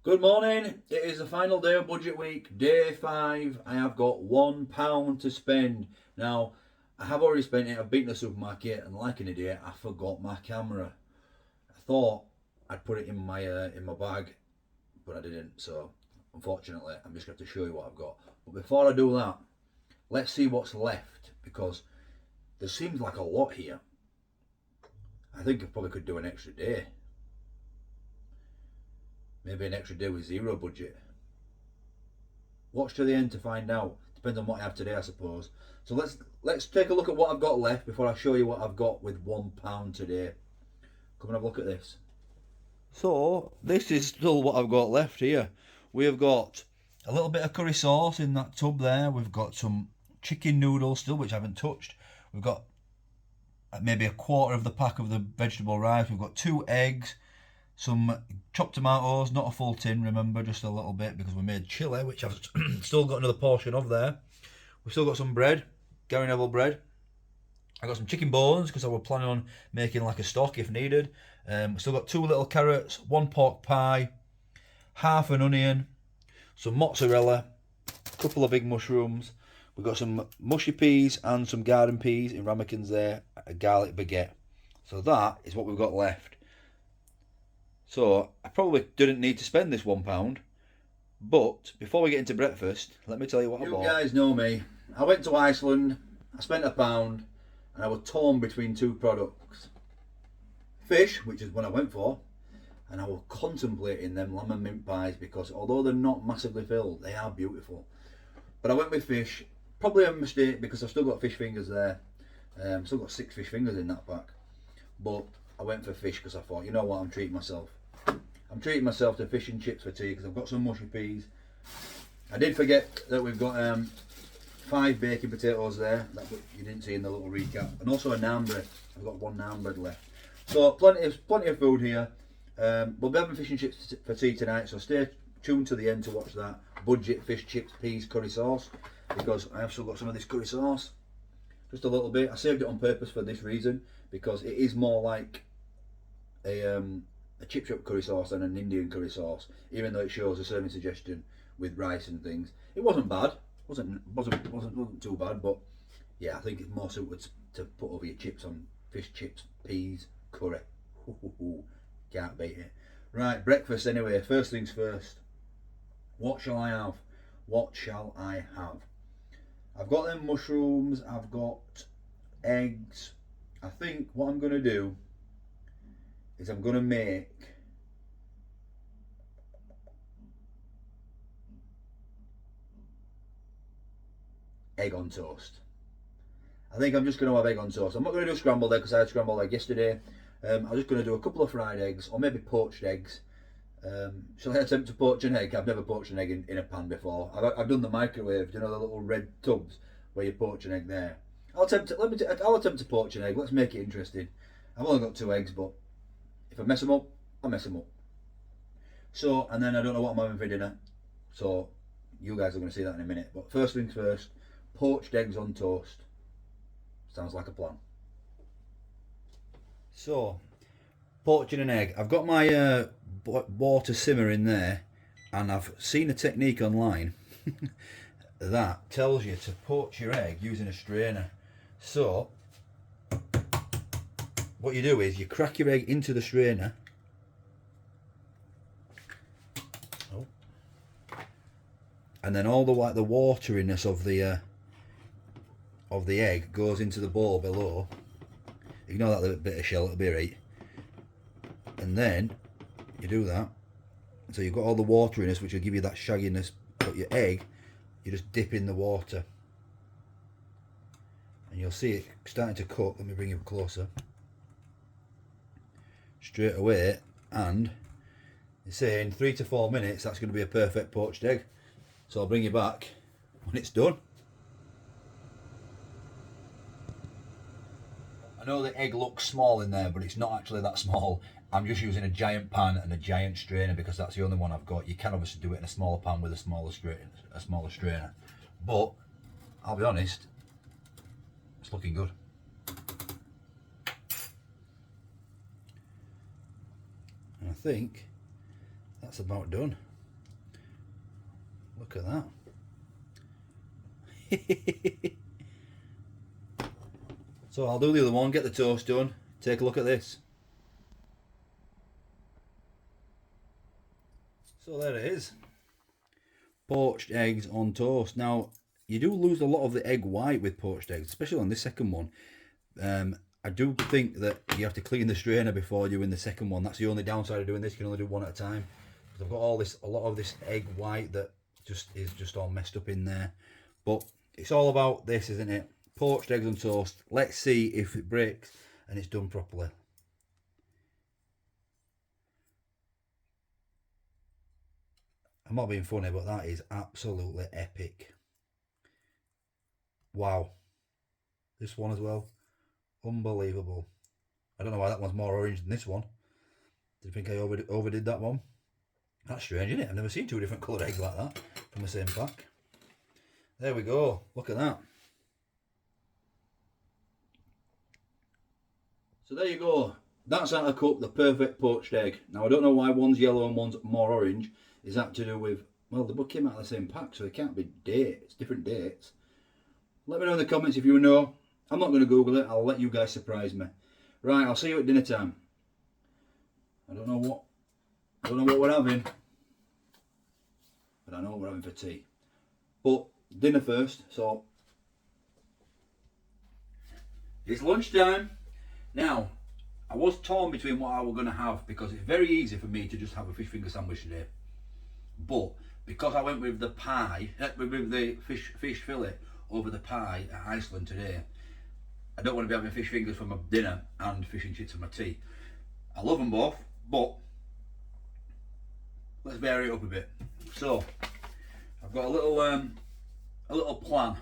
Good morning. It is the final day of budget week, day 5. I have got £1 to spend. Now, I have already spent it. I've been to the supermarket and like an idiot, I forgot my camera. I thought I'd put it in my bag, but I didn't. So, unfortunately, I'm just going to have to show you what I've got. But before I do that, let's see what's left because there seems like a lot here. I think I probably could do an extra day. Maybe an extra day with zero budget. Watch to the end to find out. Depends on what I have today, I suppose. So let's take a look at what I've got left before I show you what I've got with £1 today. Come and have a look at this. So this is still what I've got left here. We have got a little bit of curry sauce in that tub there. We've got some chicken noodles still, which I haven't touched. We've got maybe a quarter of the pack of the vegetable rice. We've got 2 eggs, some chopped tomatoes, not a full tin, remember, just a little bit because we made chilli, which I've still got another portion of there. We've still got some bread, Gary Neville bread. I got some chicken bones because I was planning on making like a stock if needed. We've still got 2 little carrots, 1 pork pie, half an onion, some mozzarella, a couple of big mushrooms. We've got some mushy peas and some garden peas in ramekins there, a garlic baguette. So that is what we've got left. So I probably didn't need to spend this £1, but before we get into breakfast, let me tell you what I bought. You guys know me. I went to Iceland, I spent £1, and I was torn between 2 products. Fish, which is what I went for, and I was contemplating them lamb and mint pies because although they're not massively filled, they are beautiful. But I went with fish, probably a mistake because I've still got fish fingers there. Still got 6 fish fingers in that pack. But I went for fish because I thought, you know what, I'm treating myself. I'm treating myself to fish and chips for tea because I've got some mushy peas. I did forget that we've got 5 baking potatoes there that you didn't see in the little recap, and also a naan bread. I've got 1 naan bread left, so plenty of food here. We'll be having fish and chips for tea tonight, so stay tuned to the end to watch that budget fish, chips, peas, curry sauce because I have still got some of this curry sauce, just a little bit. I saved it on purpose for this reason because it is more like a chip shop curry sauce than an Indian curry sauce, even though it shows a serving suggestion with rice and things. It wasn't bad, wasn't too bad, but yeah, I think it's more suited to put over your chips on fish chips, peas, curry. Can't beat it. Right, breakfast anyway. First things first. What shall I have? What shall I have? I've got them mushrooms. I've got eggs. I think what I'm going to do is I'm going to make egg on toast. I think I'm just going to have egg on toast. I'm not going to do scrambled egg because I had scrambled egg yesterday. I'm just going to do a couple of fried eggs or maybe poached eggs. Shall I attempt to poach an egg? I've never poached an egg in a pan before. I've done the microwave, you know, the little red tubs where you poach an egg there. I'll attempt to poach an egg. Let's make it interesting. I've only got 2 eggs, but if I mess them up, I mess them up. So, and then I don't know what I'm having for dinner. So, you guys are going to see that in a minute. But first things first, poached eggs on toast. Sounds like a plan. So, poaching an egg. I've got my water simmer in there, and I've seen a technique online that tells you to poach your egg using a strainer. So, what you do is you crack your egg into the strainer. Oh. And then all the wateriness of the egg goes into the bowl below. Ignore that little bit of shell, it'll be right. And then you do that. So you've got all the wateriness, which will give you that shagginess. But your egg, you just dip in the water. And you'll see it starting to cook. Let me bring you closer. Straight away. And they say in 3 to 4 minutes, that's going to be a perfect poached egg. So I'll bring you back when it's done. I know the egg looks small in there, but it's not actually that small. I'm just using a giant pan and a giant strainer because that's the only one I've got. You can obviously do it in a smaller pan with a smaller strainer. But I'll be honest, it's looking good. And I think that's about done. Look at that. So I'll do the other one, get the toast done, take a look at this. So there it is. Poached eggs on toast. Now, you do lose a lot of the egg white with poached eggs, especially on this second one. I do think that you have to clean the strainer before you in the second one. That's the only downside of doing this. You can only do one at a time. Because I've got a lot of this egg white that is just all messed up in there. But it's all about this, isn't it? Poached eggs on toast. Let's see if it breaks and it's done properly. I'm not being funny, but that is absolutely epic. Wow. This one as well. Unbelievable. I don't know why that one's more orange than this one. Do you think I overdid that one? That's strange, isn't it? I've never seen two different coloured eggs like that from the same pack. There we go. Look at that. So there you go. That's how to cook the perfect poached egg. Now, I don't know why one's yellow and one's more orange. Is that to do with, well, they both came out of the same pack, so they can't be dates, different dates. Let me know in the comments if you know. I'm not going to Google it. I'll let you guys surprise me. Right, I'll see you at dinner time. I don't know what we're having, but I know what we're having for tea. But dinner first, so it's lunchtime. Now, I was torn between what I was going to have because it's very easy for me to just have a fish finger sandwich today. But because I went with the pie, with the fish fillet over the pie at Iceland today, I don't want to be having fish fingers for my dinner and fish and chips for my tea. I love them both, but let's vary it up a bit. So I've got a little plan.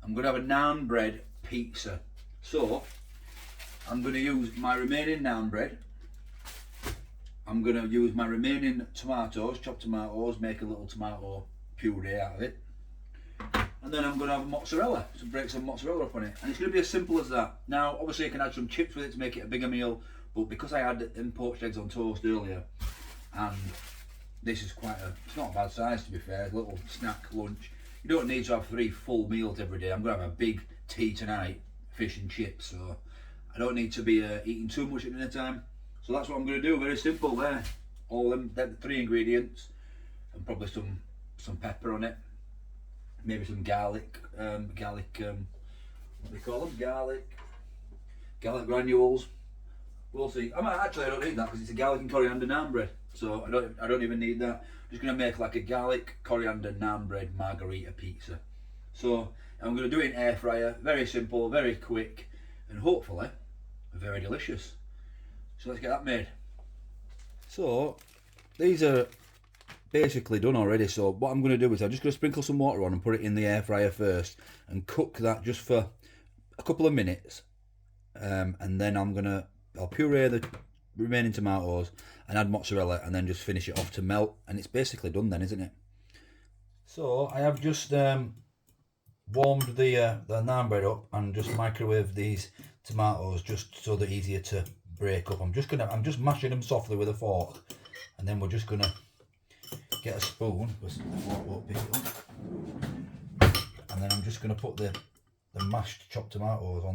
I'm going to have a naan bread pizza. So I'm going to use my remaining naan bread. I'm going to use my remaining tomatoes, chopped tomatoes, make a little tomato puree out of it. And then I'm going to have mozzarella, break some mozzarella up on it. And it's going to be as simple as that. Now, obviously I can add some chips with it to make it a bigger meal, but because I had them poached eggs on toast earlier, and this is it's not a bad size to be fair, a little snack lunch. You don't need to have 3 full meals every day. I'm going to have a big tea tonight, fish and chips, so I don't need to be eating too much at dinner time. So that's what I'm going to do, very simple there. All them 3 ingredients, and probably some pepper on it. Maybe some garlic, what do they call them? Garlic granules. We'll see. I don't need that because it's a garlic and coriander naan bread, so I don't even need that. I'm just going to make like a garlic coriander naan bread margarita pizza. So I'm going to do it in air fryer. Very simple, very quick, and hopefully very delicious. So let's get that made. So these are basically done already, so what I'm going to do is I'm just going to sprinkle some water on and put it in the air fryer first and cook that just for a couple of minutes, and then I'll puree the remaining tomatoes and add mozzarella and then just finish it off to melt, and it's basically done then, isn't it? So I have just warmed the naan bread up and just microwave these tomatoes just so they're easier to break up. I'm just mashing them softly with a fork, and then we're just gonna get a spoon because the fork won't pick it up, and then I'm just gonna put the mashed chopped tomatoes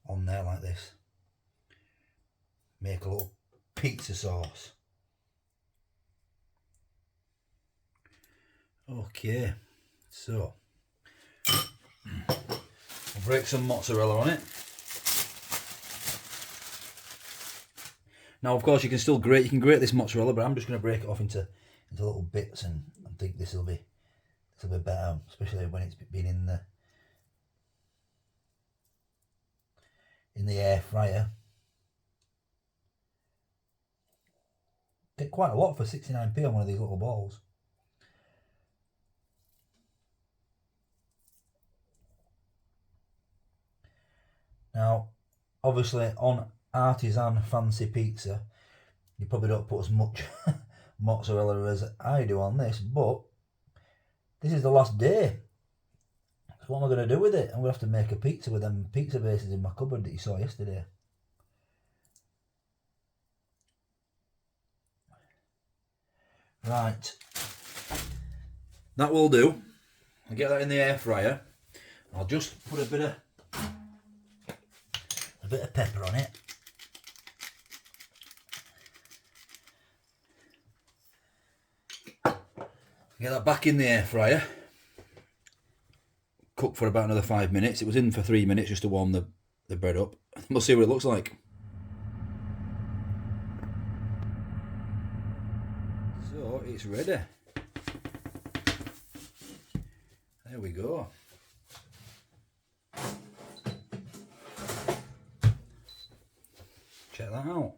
on there like this. Make a little pizza sauce. Okay, so I'll break some mozzarella on it. Now, of course, you can grate this mozzarella, but I'm just going to break it off into little bits, and I think this will be better, especially when it's been in the air fryer. Get quite a lot for 69p on one of these little balls. Now, obviously, on artisan fancy pizza, you probably don't put as much mozzarella as I do on this, but this is the last day. So what am I going to do with it? I'm going to have to make a pizza with them pizza bases in my cupboard that you saw yesterday. Right, that will do. I'll get that in the air fryer. I'll just put a bit of pepper on it. Get that back in the air fryer. Cook for about another 5 minutes. It was in for 3 minutes just to warm the bread up. We'll see what it looks like. So it's ready. There we go. Check that out.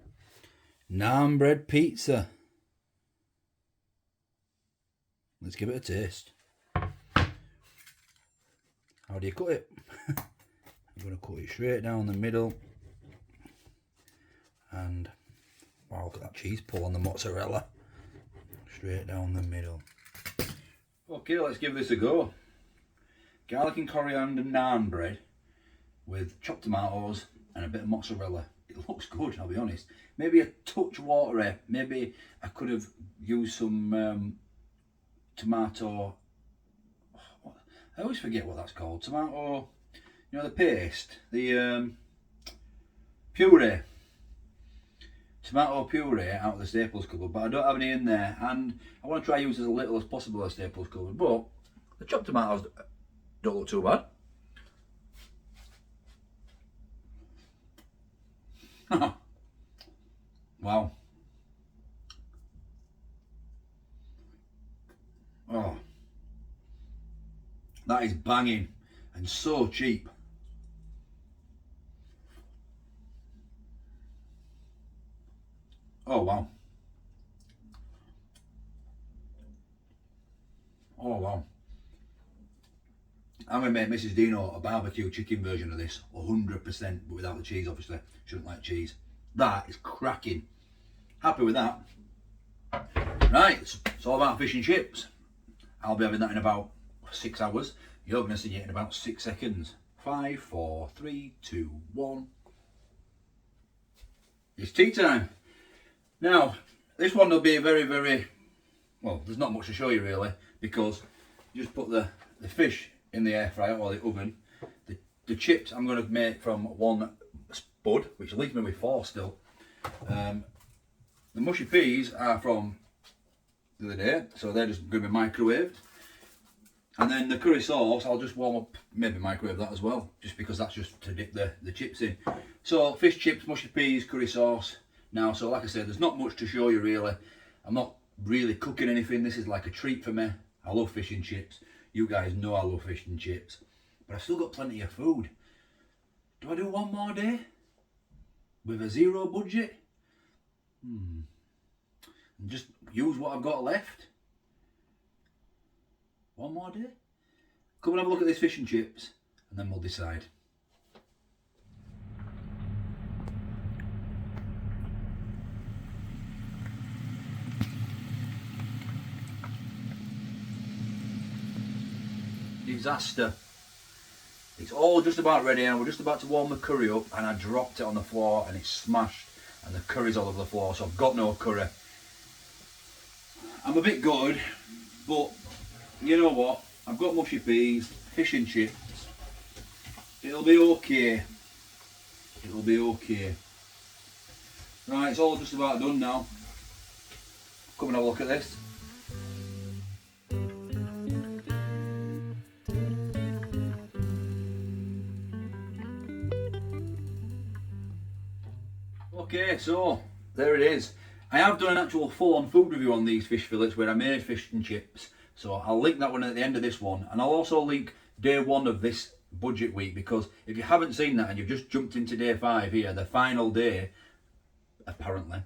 Naan bread pizza. Let's give it a taste. How do you cut it? I'm going to cut it straight down the middle. And wow, look at that cheese pull on the mozzarella. Straight down the middle. Okay, let's give this a go. Garlic and coriander naan bread with chopped tomatoes and a bit of mozzarella. It looks good, I'll be honest. Maybe a touch watery. Maybe I could have used some tomato. I always forget what that's called. Tomato, you know, the paste, the puree. Tomato puree out of the Staples cupboard, but I don't have any in there, and I want to try use as little as possible of the Staples cupboard. But the chopped tomatoes don't look too bad. Wow. Oh, that is banging and so cheap. Oh wow. Oh wow. I'm going to make Mrs. Dino a barbecue chicken version of this, 100%, but without the cheese, obviously. Shouldn't like cheese. That is cracking. Happy with that. Right, it's all about fish and chips. I'll be having that in about 6 hours. You're going to see it in about 6 seconds. 5, 4, 3, 2, 1. It's tea time. Now, this one will be very, very, well, there's not much to show you really, because you just put the fish in the air fryer or the oven. The chips I'm going to make from one spud, which leaves me with 4 still. The mushy peas are from the other day, so they're just going to be microwaved. And then the curry sauce, I'll just warm up, maybe microwave that as well, just because that's just to dip the chips in. So fish chips, mushy peas, curry sauce. Now, so like I said, there's not much to show you really. I'm not really cooking anything. This is like a treat for me. I love fish and chips. You guys know I love fish and chips. But I've still got plenty of food. Do I do one more day? With a 0 budget? And just use what I've got left? One more day? Come and have a look at this fish and chips, and then we'll decide. Disaster. It's all just about ready, and we're just about to warm the curry up, and I dropped it on the floor and it's smashed and the curry's all over the floor, so I've got no curry. I'm a bit gutted, but you know what? I've got mushy peas, fish and chips. It'll be okay. It'll be okay. Right, it's all just about done now. Come and have a look at this. Okay, so there it is. I have done an actual full-on food review on these fish fillets where I made fish and chips. So I'll link that one at the end of this one, and I'll also link day 1 of this budget week, because if you haven't seen that and you've just jumped into day 5 here, the final day, apparently,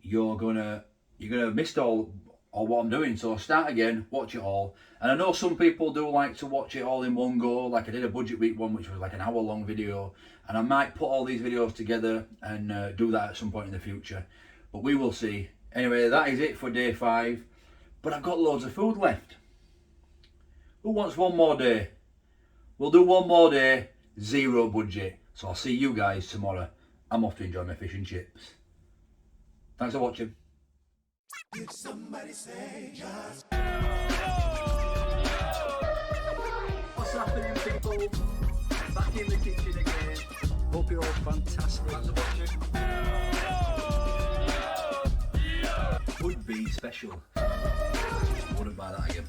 you're gonna have missed all what I'm doing. So start again, watch it all. And I know some people do like to watch it all in one go, like I did a budget week one, which was like an hour-long video, and I might put all these videos together and do that at some point in the future, but we will see. Anyway, that is it for day 5, but I've got loads of food left. Who wants one more day? We'll do one more day, 0 budget. So I'll see you guys tomorrow. I'm off to enjoy my fish and chips. Thanks for watching. Did somebody say just? What's happening, people? Back in the kitchen again. Hope you're all fantastic. Thanks for watching. Would be special. Wouldn't buy that again.